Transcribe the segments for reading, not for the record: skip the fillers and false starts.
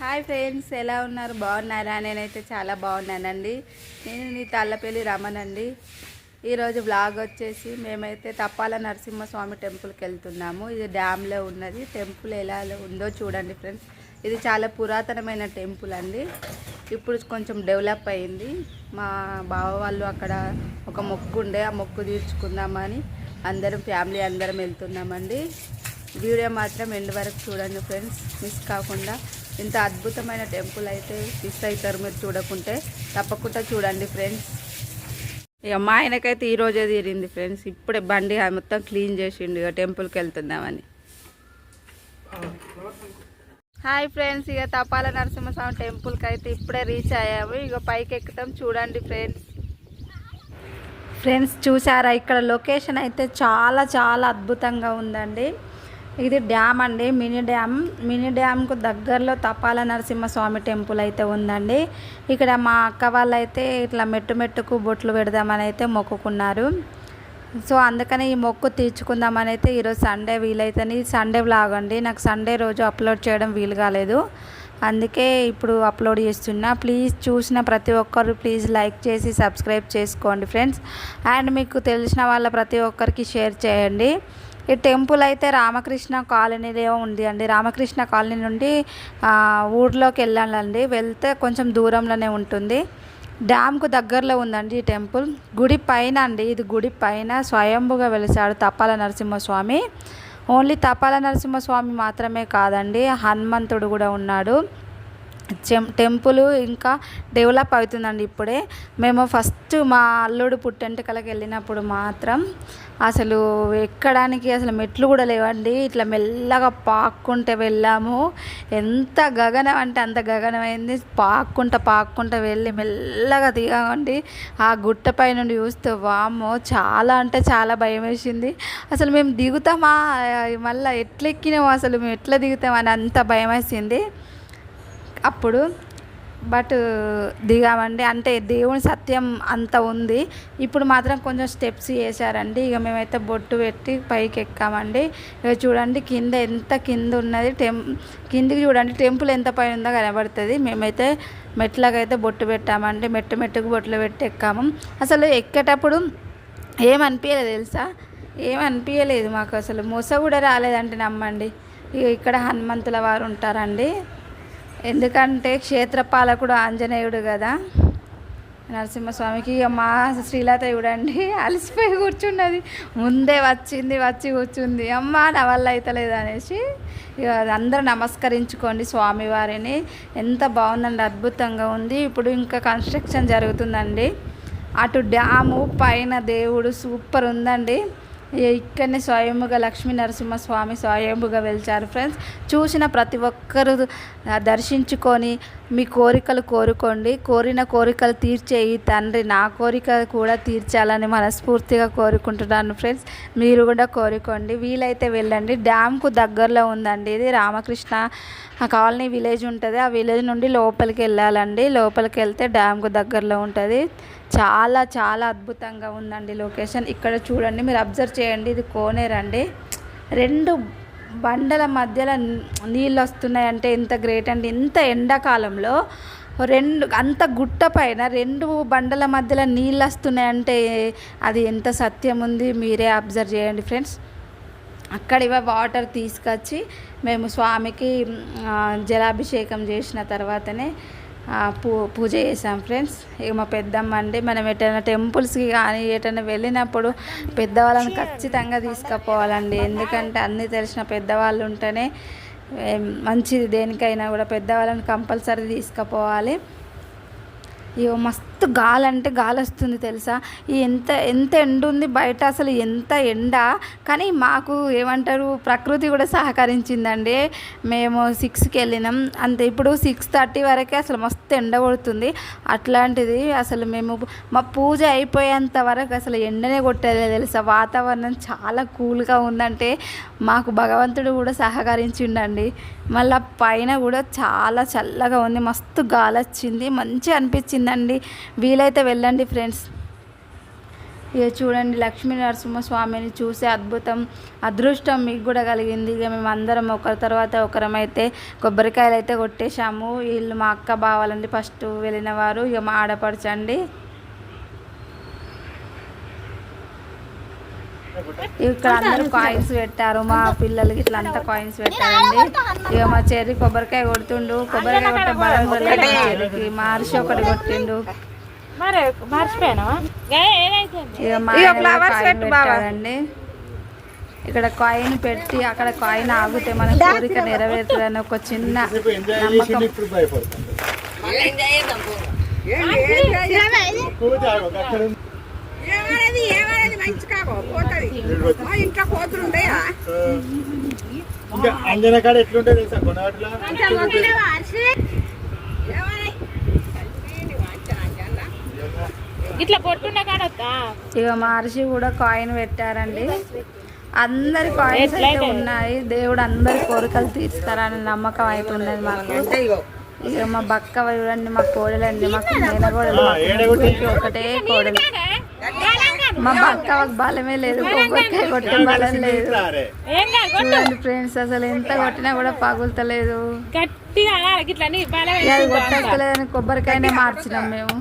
Hi friends, ఎలా ఉన్నారు? బాగున్నారా? నేనైతే చాలా బాగున్నానండి. నేను నీ తాళ్ళపల్లి రమణండి. ఈరోజు బ్లాగ్ వచ్చేసి మేమైతే తప్పాల నరసింహస్వామి టెంపుల్కి వెళ్తున్నాము. ఇది డ్యామ్లో ఉన్నది. టెంపుల్ ఎలా ఉందో చూడండి ఫ్రెండ్స్. ఇది చాలా పురాతనమైన టెంపుల్ అండి. ఇప్పుడు కొంచెం డెవలప్ అయింది. మా బావ వాళ్ళు అక్కడ ఒక మొక్కు ఉండే, ఆ మొక్కు తీర్చుకుందామని అందరం ఫ్యామిలీ అందరం వెళ్తున్నామండి. వీడియో మాత్రం ఎండ్ వరకు చూడండి ఫ్రెండ్స్, మిస్ కాకుండా. ఇంత అద్భుతమైన టెంపుల్ అయితే మిస్ అవుతారు మీరు చూడకుంటే. తప్పకుండా చూడండి ఫ్రెండ్స్. ఇక మా ఆయనకైతే ఈరోజే తీరింది ఫ్రెండ్స్. ఇప్పుడే బండి మొత్తం క్లీన్ చేసిండు ఇక టెంపుల్కి వెళ్తున్నామని. హాయ్ ఫ్రెండ్స్, ఇక తపాల నరసింహస్వామి టెంపుల్కి అయితే ఇప్పుడే రీచ్ అయ్యాము. ఇక పైకి ఎక్కుతాం చూడండి ఫ్రెండ్స్. ఫ్రెండ్స్ చూసారా, ఇక్కడ లొకేషన్ అయితే చాలా చాలా అద్భుతంగా ఉందండి. ఇది డ్యామ్ అండి, మినీ డ్యామ్కు దగ్గరలో తపాల నరసింహస్వామి టెంపుల్ అయితే ఉందండి. ఇక్కడ మా అక్క వాళ్ళు అయితే ఇట్లా మెట్టుకు బొట్లు పెడదామని అయితే మొక్కుకున్నారు. సో అందుకని ఈ మొక్కు తీర్చుకుందామని అయితే ఈరోజు సండే వీలైతే సండే వ్లాగ్ అండి. నాకు సండే రోజు అప్లోడ్ చేయడం వీలు కాలేదు, అందుకే ఇప్పుడు అప్లోడ్ చేస్తున్నా. ప్లీజ్ చూసిన ప్రతి ఒక్కరు ప్లీజ్ లైక్ చేసి సబ్స్క్రైబ్ చేసుకోండి ఫ్రెండ్స్. అండ్ మీకు తెలిసిన వాళ్ళ ప్రతి ఒక్కరికి షేర్ చేయండి. ఈ టెంపుల్ అయితే రామకృష్ణ కాలనీలో ఉంది అండి. రామకృష్ణ కాలనీ నుండి ఊర్లోకి వెళ్ళాలండి. వెళ్తే కొంచెం దూరంలోనే ఉంటుంది. డ్యామ్కు దగ్గరలో ఉందండి ఈ టెంపుల్. గుడి పైన అండి, ఇది గుడి పైన స్వయంభుగా వెలిసాడు తపాల నరసింహస్వామి. ఓన్లీ తపాల నరసింహస్వామి మాత్రమే కాదండి, హనుమంతుడు కూడా ఉన్నాడు. టెంపుల్ ఇంకా డెవలప్ అవుతుందండి ఇప్పుడే. మేము ఫస్ట్ మా అల్లుడు పుట్టెంటుకలకి వెళ్ళినప్పుడు మాత్రం అసలు ఎక్కడానికి అసలు మెట్లు కూడా లేవండి. ఇట్లా మెల్లగా పాక్కుంటే వెళ్ళాము. ఎంత గగనం అంటే అంత గగనమైంది. పాక్కుంటా వెళ్ళి మెల్లగా దిగామండి. ఆ గుట్టపై నుండి చూస్తే వామ్మో చాలా అంటే చాలా భయం వేసింది. అసలు మేము దిగుతామా, మళ్ళీ ఎట్లా ఎక్కినాము, అసలు మేము ఎట్లా దిగుతామని అంత భయం వేసింది అప్పుడు. బట్ దిగామండి. అంటే దేవుని సత్యం అంత ఉంది. ఇప్పుడు మాత్రం కొంచెం స్టెప్స్ వేసారండి. ఇక మేమైతే బొట్టు పెట్టి పైకి ఎక్కామండి. ఇక చూడండి కింద ఎంత కింద ఉన్నది. కిందికి చూడండి టెంపుల్ ఎంత పైన ఉందో కనబడుతుంది. మేమైతే మెట్లకైతే బొట్టు పెట్టామండి. మెట్టుకు బొట్లు పెట్టి ఎక్కాము. అసలు ఎక్కేటప్పుడు ఏమనిపించలేదు తెలుసా, ఏమనిపించలేదు మాకు. అసలు మొస కూడా రాలేదంటే నమ్మండి. ఇక ఇక్కడ హనుమంతుల వారు ఉంటారండి. ఎందుకంటే క్షేత్రపాలకుడు ఆంజనేయుడు కదా నరసింహస్వామికి. ఇక మా శ్రీలత చూడండి అలసిపోయి కూర్చున్నది. ముందే వచ్చి కూర్చుంది. అమ్మ నా వల్ల అవుతలేదు అనేసి. ఇక అందరూ నమస్కరించుకోండి స్వామివారిని. ఎంత బాగుందండి, అద్భుతంగా ఉంది. ఇప్పుడు ఇంకా కన్స్ట్రక్షన్ జరుగుతుందండి. అటు డ్యాము పైన దేవుడు సూపర్ ఉందండి. ఇక్కడనే స్వయంభుగా లక్ష్మీ నరసింహస్వామి స్వయంభుగా వెలిచారు ఫ్రెండ్స్. చూసిన ప్రతి ఒక్కరు దర్శించుకొని మీ కోరికలు కోరుకోండి. కోరిన కోరికలు తీర్చే ఈ తండ్రి నా కోరిక కూడా తీర్చాలని మనస్ఫూర్తిగా కోరుకుంటున్నాను ఫ్రెండ్స్. మీరు కూడా కోరుకోండి, వీలైతే వెళ్ళండి. డ్యామ్కు దగ్గరలో ఉందండి. ఇది రామకృష్ణ కాలనీ విలేజ్ ఉంటుంది. ఆ విలేజ్ నుండి లోపలికి వెళ్ళాలండి. లోపలికి వెళ్తే డ్యామ్కు దగ్గరలో ఉంటుంది. చాలా చాలా అద్భుతంగా ఉందండి లొకేషన్. ఇక్కడ చూడండి, మీరు అబ్జర్వ్ చేయండి. ఇది కోనేరండి. 2 బండల మధ్యలో నీళ్ళు వస్తున్నాయంటే ఎంత గ్రేట్ అండి. ఇంత ఎండాకాలంలో అంత గుట్ట పైన 2 బండల మధ్యలో నీళ్ళు వస్తున్నాయంటే అది ఎంత సత్యం ఉంది మీరే అబ్జర్వ్ చేయండి ఫ్రెండ్స్. అక్కడ వాటర్ తీసుకొచ్చి మేము స్వామికి జలాభిషేకం చేసిన తర్వాతనే పూజ చేసాం ఫ్రెండ్స్. ఇక మా పెద్దమ్మ అండి, మనం ఎటైనా టెంపుల్స్కి కానీ ఎటైనా వెళ్ళినప్పుడు పెద్దవాళ్ళని ఖచ్చితంగా తీసుకుపోవాలండి. ఎందుకంటే అన్నీ తెలిసిన పెద్దవాళ్ళు ఉంటేనే మంచిది. దేనికైనా కూడా పెద్దవాళ్ళని కంపల్సరీ తీసుకుపోవాలి. ఇక మస్తు గాలి అంటే గాలి వస్తుంది తెలుసా. ఎంత ఎండ ఉంది బయట, అసలు ఎంత ఎండ. కానీ మాకు ఏమంటారు, ప్రకృతి కూడా సహకరించిందండి. మేము 6కి వెళ్ళినాం అంతే. ఇప్పుడు 6:30 వరకే అసలు మస్తు ఎండ కొడుతుంది. అట్లాంటిది అసలు మేము మా పూజ అయిపోయేంత వరకు అసలు ఎండనే కొట్టేది తెలుసా. వాతావరణం చాలా కూల్గా ఉందంటే మాకు భగవంతుడు కూడా సహకరించిండండి. మళ్ళీ పైన కూడా చాలా చల్లగా ఉంది. మస్తు గాలి వచ్చింది, మంచిగా అనిపించిందండి. వీలైతే వెళ్ళండి ఫ్రెండ్స్. ఇక చూడండి లక్ష్మీ నరసింహస్వామిని చూసే అదృష్టం మీకు కూడా కలిగింది. ఇక మేము అందరం ఒకరి తర్వాత ఒకరమైతే కొబ్బరికాయలు అయితే కొట్టేశాము. వీళ్ళు మా అక్క బావాలండి ఫస్ట్ వెళ్ళిన వారు, ఇక మా ఆడపడచండి. ఇక్కడ అందరూ కాయిన్స్ పెట్టారు, మా పిల్లలకి ఇట్లా అంతా కాయిన్స్ పెట్టారండి. ఇక మా చెర్రి కొబ్బరికాయ కొడుతుండు, కొబ్బరికాయ కొట్టే బలం చెర్రికి మార్చి ఒకటి కొట్టిండు. పెట్టారండి. ఇక్కడ కాయిన్ పెట్టి అక్కడ కాయిన్ ఆగితే మన కోరిక నెరవేరుతుందని ఒక చిన్న నమ్మకం. ఇక మహర్షి కూడా కాయిన్ పెట్టారండి. అందరి కాయిన్స్ అయితే ఉన్నాయి. దేవుడు అందరి కోరికలు తీర్చుతారని నమ్మకం అయితే ఉన్నది మాకు. ఇక మా బక్క చూడండి, మా కోడలండి, మాకు నేనగోడలు ఒకటే కోడలు. మా బక్క బలమే లేదు, కొబ్బరికాయ కొట్టే బలం లేదు. చూడండి ఫ్రెండ్స్, అసలు ఎంత కొట్టినా కూడా పగులుతలేదు. అది కొట్టలేదని కొబ్బరికాయనే మార్చినాం మేము.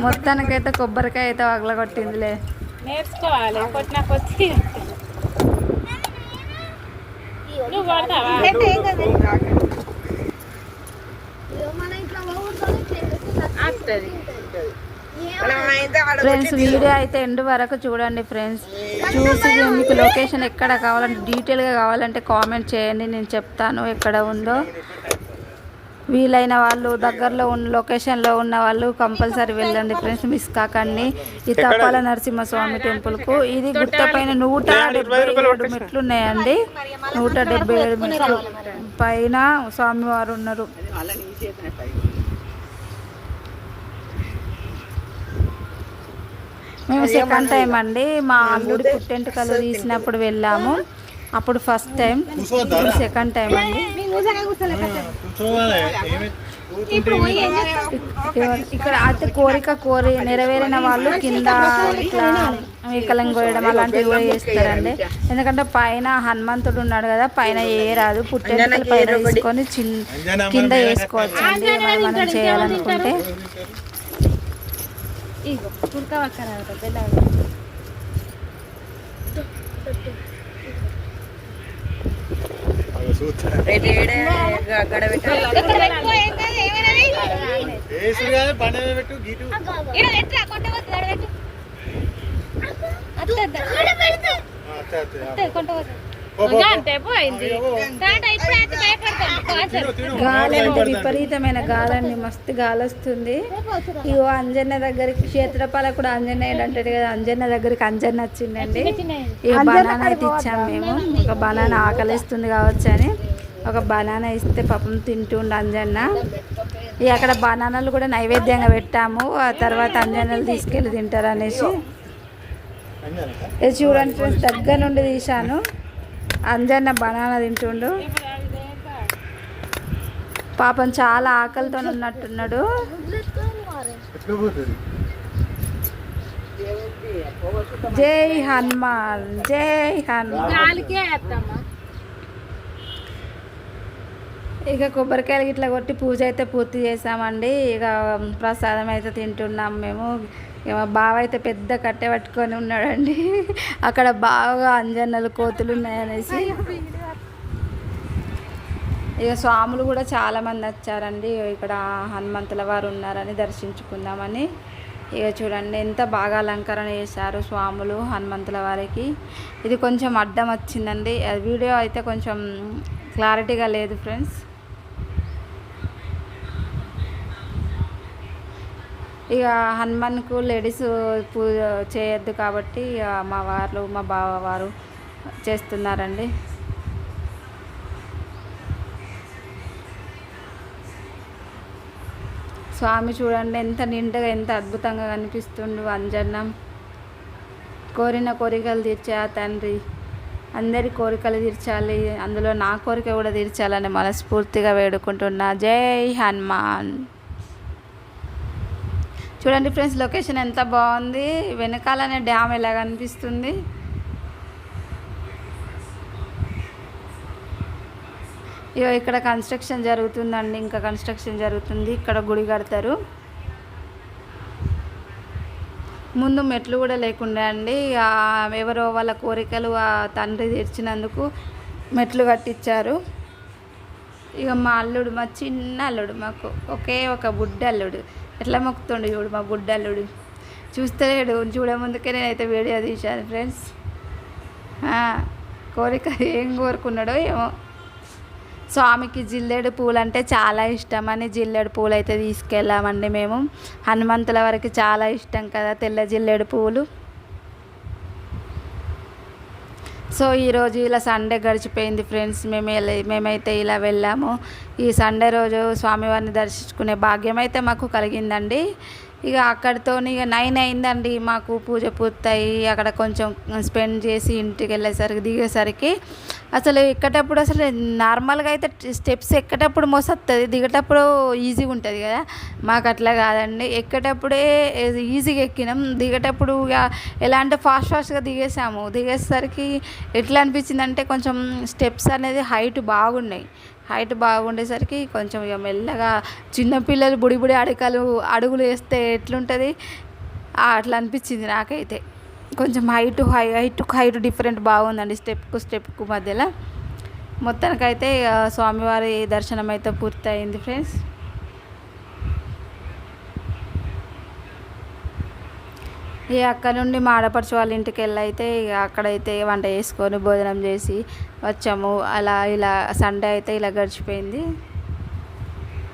మొత్తానికైతే కొబ్బరికాయ అయితే పగల కొట్టిందిలే. నేర్చుకోవాలి కొట్టి ఫ్రెండ్స్ వీడియో అయితే ఎండ్ వరకు చూడండి ఫ్రెండ్స్. చూసి మీకు లొకేషన్ ఎక్కడ కావాలంటే డీటెయిల్గా కావాలంటే కామెంట్ చేయండి, నేను చెప్తాను ఎక్కడ ఉందో. వీలైన వాళ్ళు దగ్గరలో ఉన్న లొకేషన్లో ఉన్న వాళ్ళు కంపల్సరీ వెళ్ళండి ఫ్రెండ్స్, మిస్ కాకండి. ఈ తప్పాల నరసింహస్వామి టెంపుల్కు ఇది గుట్ట పైన 177 మెట్లు ఉన్నాయండి. 177 మెట్లు పైన స్వామివారు ఉన్నారు. మేము సెకండ్ టైం అండి, మా అల్లుడి పుట్టెంటుకలు తీసినప్పుడు వెళ్ళాము, అప్పుడు ఫస్ట్ టైం, సెకండ్ టైం అండి. ఇక్కడ అయితే కోరి నెరవేరిన వాళ్ళు కింద ఇట్లా వికలం కోయడం అలాంటివి కూడా చేస్తారండి. ఎందుకంటే పైన హనుమంతుడు ఉన్నాడు కదా, పైన రాదు, పుట్టెంటుకలు పైన తీసుకొని కింద వేసుకోవచ్చు అండి మనం చేయాలనుకుంటే. గాలంటే విపరీతమైన గాలండి, మస్తు గాలి వస్తుంది. ఇగో అంజన్న దగ్గరికి క్షేత్రపాలకుడు ఆంజనేయుడు అంటాడు కదా, అంజన్న దగ్గరికి అంజన్న వచ్చిందండి. ఇక బనానా అయితే ఇచ్చాము మేము, ఒక బనానా ఆకలిస్తుంది కావచ్చు అని ఒక బనానా ఇస్తే పాపం తింటుండు అంజన్న. ఇక అక్కడ బనానాలు కూడా నైవేద్యంగా పెట్టాము, ఆ తర్వాత అంజన్నలు తీసుకెళ్ళి తింటారు అనేసి. ఇది చూడండి ఫ్రెండ్స్, దగ్గర నుండి తీశాను. అంజన్న బనానా తింటుండు, పాపం చాలా ఆకలితో ఉన్నట్టున్నాడు. జై హనుమాన్, జై హనుమాన్. ఇక కొబ్బరికాయలు ఇట్లా కొట్టి పూజ అయితే పూర్తి చేసామండి. ఇక ప్రసాదం అయితే తింటున్నాం మేము. ఇక మా బావ అయితే పెద్ద కట్టె పట్టుకొని ఉన్నాడండి, అక్కడ బాగా అంజన్నలు కోతులు ఉన్నాయనేసి. ఇక స్వాములు కూడా చాలామంది వచ్చారండి, ఇక్కడ హనుమంతుల వారు ఉన్నారని దర్శించుకుందామని. ఇక చూడండి ఎంత బాగా అలంకరణ చేశారు స్వాములు హనుమంతుల వారికి. ఇది కొంచెం అడ్డం వచ్చిందండి, వీడియో అయితే కొంచెం క్లారిటీగా లేదు ఫ్రెండ్స్. ఇక హనుమాన్కు లేడీస్ పూజ చేయొద్దు కాబట్టి ఇక మా వారు మా బావ వారు చేస్తున్నారండి. స్వామి చూడండి ఎంత నిండుగా ఎంత అద్భుతంగా కనిపిస్తుండు. అంజన్నం కోరిన కోరికలు తీర్చే ఆ తండ్రి అందరి కోరికలు తీర్చాలి, అందులో నా కోరిక కూడా తీర్చాలని మనస్ఫూర్తిగా వేడుకుంటున్నా. జై హనుమాన్. చూడండి ఫ్రెండ్స్, లొకేషన్ ఎంత బాగుంది. వెనకాలనే డ్యామ్ ఎలా కనిపిస్తుంది. ఇగో ఇక్కడ కన్స్ట్రక్షన్ జరుగుతుందండి. ఇంకా కన్స్ట్రక్షన్ జరుగుతుంది. ఇక్కడ గుడి కడతారు. ముందు మెట్లు కూడా లేకుండా అండి, ఎవరో వాళ్ళ కోరికలు ఆ తండ్రి తీర్చినందుకు మెట్లు కట్టించారు. ఇక మా అల్లుడు, మా చిన్న అల్లుడు, మాకు ఒకే ఒక బుడ్డ అల్లుడు ఎట్లా మొక్కుతుండు చూడు. మా బుడ్డ అల్లుడు చూస్తలేడు. చూడముందుకే నేనైతే వీడియో తీశాను ఫ్రెండ్స్. కోరిక ఏం కోరుకున్నాడో ఏమో. స్వామికి జిల్లేడు పూలు అంటే చాలా ఇష్టం అని జిల్లేడు పూలు అయితే తీసుకెళ్ళామండి మేము. హనుమంతుల వరకు చాలా ఇష్టం కదా తెల్ల జిల్లేడు పూలు. సో ఈరోజు ఇలా సండే గడిచిపోయింది ఫ్రెండ్స్. మేమైతే ఇలా వెళ్ళాము. ఈ సండే రోజు స్వామివారిని దర్శించుకునే భాగ్యం అయితే మాకు కలిగిందండి. ఇక అక్కడితో ఇక 9 అయిందండి మాకు పూజ పూర్తయి. అక్కడ కొంచెం స్పెండ్ చేసి ఇంటికి వెళ్ళేసరికి దిగేసరికి అసలు ఎక్కేటప్పుడు అసలు నార్మల్గా అయితే స్టెప్స్ ఎక్కేటప్పుడు మోసొస్తుంది, దిగేటప్పుడు ఈజీగా ఉంటుంది కదా. మాకు అట్లా కాదండి, ఎక్కేటప్పుడే ఈజీగా ఎక్కినాం. దిగేటప్పుడు ఇక ఎలా అంటే ఫాస్ట్గా దిగేసాము. దిగేసరికి ఎట్లా అనిపించింది అంటే కొంచెం స్టెప్స్ అనేది హైట్ బాగుండేసరికి కొంచెం ఇక మెల్లగా చిన్నపిల్లలు బుడి అడుగులు వేస్తే ఎట్లుంటుంది అట్లా అనిపించింది నాకైతే. కొంచెం హైట్ డిఫరెంట్ బాగుందండి స్టెప్కు మధ్యలో. మొత్తానికైతే స్వామివారి దర్శనం అయితే పూర్తయింది ఫ్రెండ్స్. ఇక అక్కడ నుండి మా ఆడపడుచు వాళ్ళ ఇంటికి వెళ్ళి అయితే ఇక అక్కడైతే వంట చేసుకొని భోజనం చేసి వచ్చాము. అలా ఇలా సండే అయితే ఇలా గడిచిపోయింది.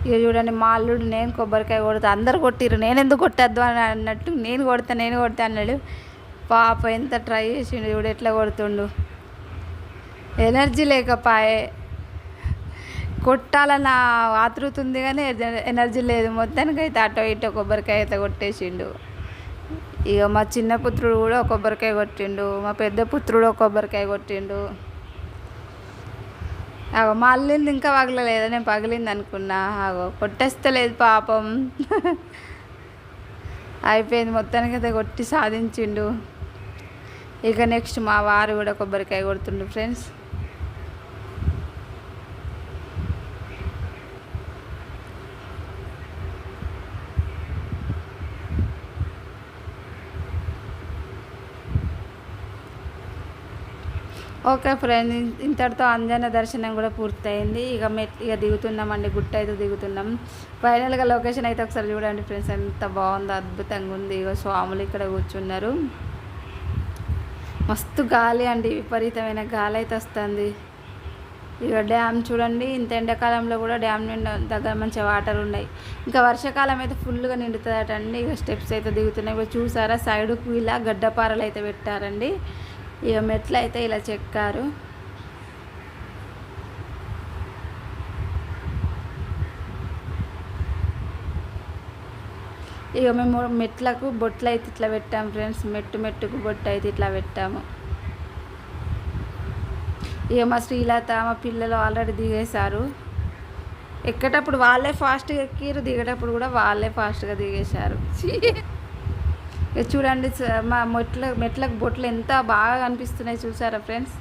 ఇక చూడండి, మా అల్లుడు నేను కొబ్బరికాయ కొడతా, అందరు కొట్టిర్రు, నేను ఎందుకు కొట్టద్దు అని అన్నట్టు నేను కొడతా అన్నాడు. పాప ఎంత ట్రై చేసిండు చూడు, ఎట్లా కొడుతుండు. ఎనర్జీ లేకపాయే, కొట్టాలన్న ఆతృతుంది కానీ ఎనర్జీ లేదు. మొత్తానికైతే అటో ఇటో కొబ్బరికాయ అయితే కొట్టేసిండు. ఇక మా చిన్న పుత్రుడు కూడా ఒక కొబ్బరికాయ కొట్టిండు, మా పెద్ద పుత్రుడు ఒక కొబ్బరికాయ కొట్టిండు. మా అల్లింది ఇంకా పగలలేదు, నేను పగిలింది అనుకున్నా. కొట్టేస్తలేదు పాపం. అయిపోయింది, మొత్తానికైతే కొట్టి సాధించిండు. ఇక నెక్స్ట్ మా వారు కూడా కొబ్బరికాయ కొడుతుండు ఫ్రెండ్స్. ఓకే ఫ్రెండ్స్, ఇంతటితో అంజన దర్శనం కూడా పూర్తయింది. ఇక దిగుతున్నామండి, గుట్ట అయితే దిగుతున్నాం. ఫైనల్గా లొకేషన్ అయితే ఒకసారి చూడండి ఫ్రెండ్స్, ఎంత బాగుందో, అద్భుతంగా ఉంది. ఇక స్వాములు ఇక్కడ కూర్చున్నారు. మస్తు గాలి అండి, విపరీతమైన గాలి అయితే వస్తుంది. ఇక డ్యామ్ చూడండి, ఇంత ఎండాకాలంలో కూడా డ్యామ్ దగ్గర మంచిగా వాటర్ ఉన్నాయి. ఇంకా వర్షాకాలం అయితే ఫుల్గా నిండుతుందటండి. ఇక స్టెప్స్ అయితే దిగుతున్నాయి. ఇక చూసారా, సైడుకు ఇలా గడ్డపారలు అయితే పెట్టారండి. ఇక మెట్లు అయితే ఇలా చెక్కారు. ఇక మేము మెట్లకు బొట్లు అయితే ఇట్లా పెట్టాము ఫ్రెండ్స్. మెట్టుకు బొట్టు అయితే ఇట్లా పెట్టాము. ఇక మా శ్రీలత, మా పిల్లలు ఆల్రెడీ దిగేశారు. ఎక్కేటప్పుడు వాళ్ళే ఫాస్ట్గా ఎక్కిరు, దిగేటప్పుడు కూడా వాళ్ళే ఫాస్ట్గా దిగేశారు. ఇక చూడండి, మా మెట్లకు బొట్లు ఎంత బాగా కనిపిస్తున్నాయి చూసారా ఫ్రెండ్స్.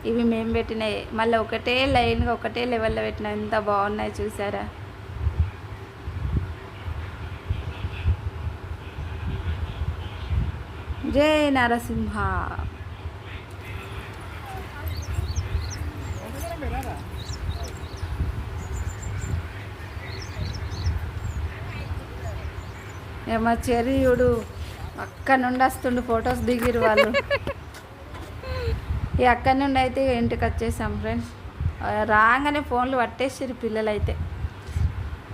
ఇవి మేము పెట్టినాయి, మళ్ళీ ఒకటే లైన్గా ఒకటే లెవెల్లో పెట్టినాయి, ఎంత బాగున్నాయి చూసారా. జై నరసింహ. మా చెరియుడు అక్కడ నుండి వస్తుండు, ఫొటోస్ దిగిరు వాళ్ళు. ఇక అక్కడి నుండి అయితే ఇంటికి వచ్చేసాం ఫ్రెండ్స్. రాగానే ఫోన్లు పట్టేసారు పిల్లలు అయితే.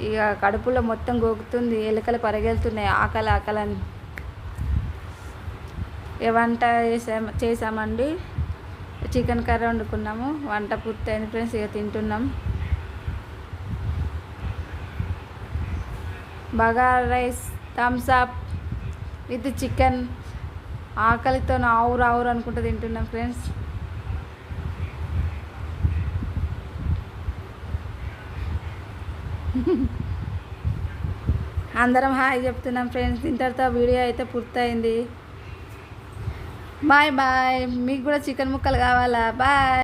ఇక కడుపులో మొత్తం గోకుతుంది, ఎలుకలు పరిగెళ్తున్నాయి, ఆకలని. ఇక వంట చేసామండి, చికెన్ కర్రీ వండుకున్నాము. వంట పూర్తయింది ఫ్రెండ్స్. ఇక తింటున్నాం. Bagara rice, Thums Up with chicken. ఆకలితో ఆవురు అనుకుంటూ తింటున్నాం ఫ్రెండ్స్. అందరం హాయ్ చెప్తున్నాం ఫ్రెండ్స్. ఇంతటితో వీడియో అయితే పూర్తయింది. Bye bye. మీకు కూడా చికెన్ ముక్కలు కావాలా? బాయ్.